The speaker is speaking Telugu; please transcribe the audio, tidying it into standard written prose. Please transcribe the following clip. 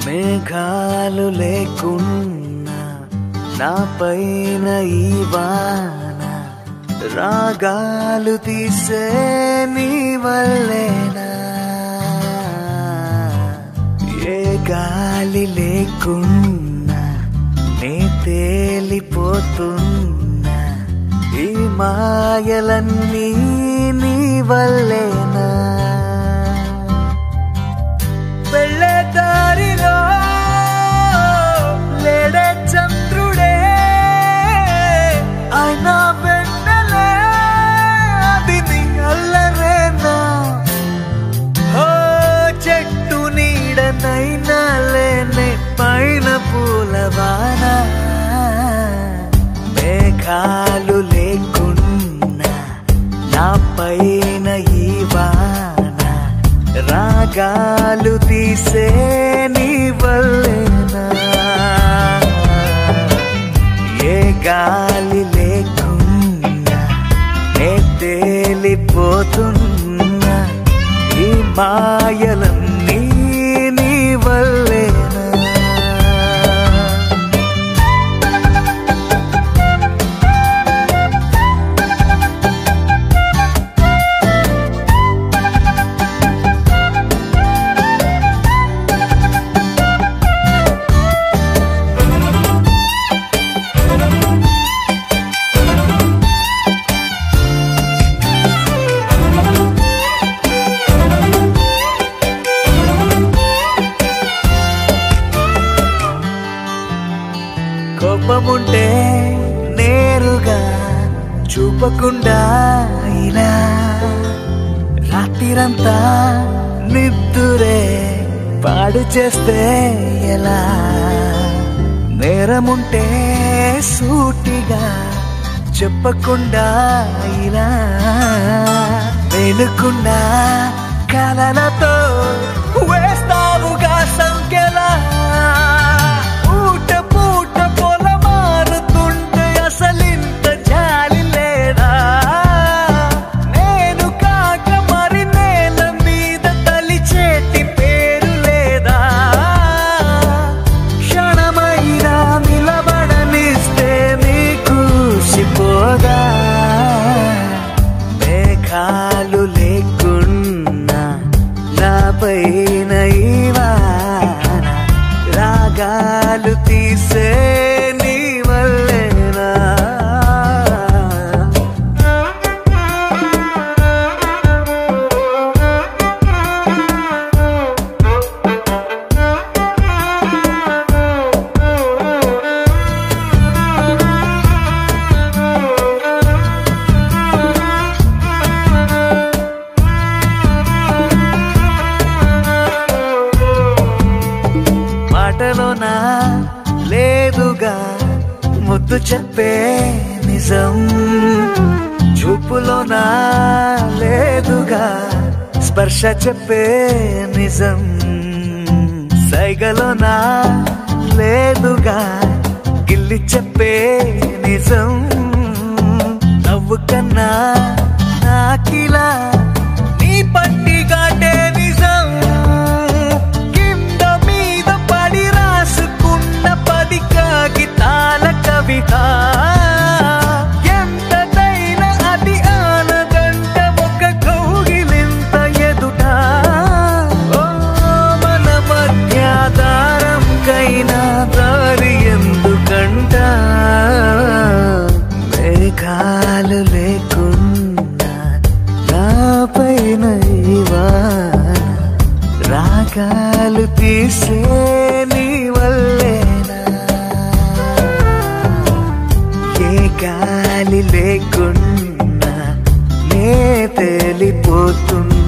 మేఘాలు లేకున్నా నా పైన ఈ వాన రాగాలు తీసే నీ వల్లేనా ఏ గాలి లేకున్నా నే తేలిపోతున్నా ఈ మాయలన్నీ నీ వల్లేనా వెళ్ళే దారిలో లేడే చంద్రుడే అయినా వెన్నెలే అది నీ అల్లరేనా ఓ చెట్టు నీడనైనా లేనే పైన పూలవాన మేఘాలు లేకున్నా నా పైన ఈ వాన రాగాలు తీసే నీ వల్లేనా ఏ గాలి లేకున్నా నే తేలిపోతున్నా ఈ మాయలన్నీ నీ వల్లేనా కోపముంటే నేరుగా చూపకుండా ఇలా రాత్రిరంతా నిద్దురే పాడు చేస్తే ఎలా నేరముంటే సూటిగా చెప్పకుండా ఇలా వెలుకుండా కలలతో వేస్తావుగా సంఖ్యలా మేఘాలు లేకున్నా నా పైన ఈ వాన రాగాలు తీసే నీ వల్లేనా మాటలోనా లేదుగా ముద్దు చెప్పే నిజం చూపులోనా లేదుగా స్పర్శ చెప్పే నిజం సైగలోనా లేదుగా గిల్లి చెప్పే నిజం నవ్వు కన్నా నాకిలా నీ పట్టిగాటే నిజం కాగితాల కవిత ఎంతైనా అది ఆనగంట ఒక కౌగిలింత ఎదుట ఓ మన మధ్య దారంకైనా దారి ఎందుకంట మేఘాలు లేకున్నా నా పైన ఈ వాన రాగాలు తీసే నీ వల్లేనా గాలి లేకున్నా నే తేలిపోతున్నా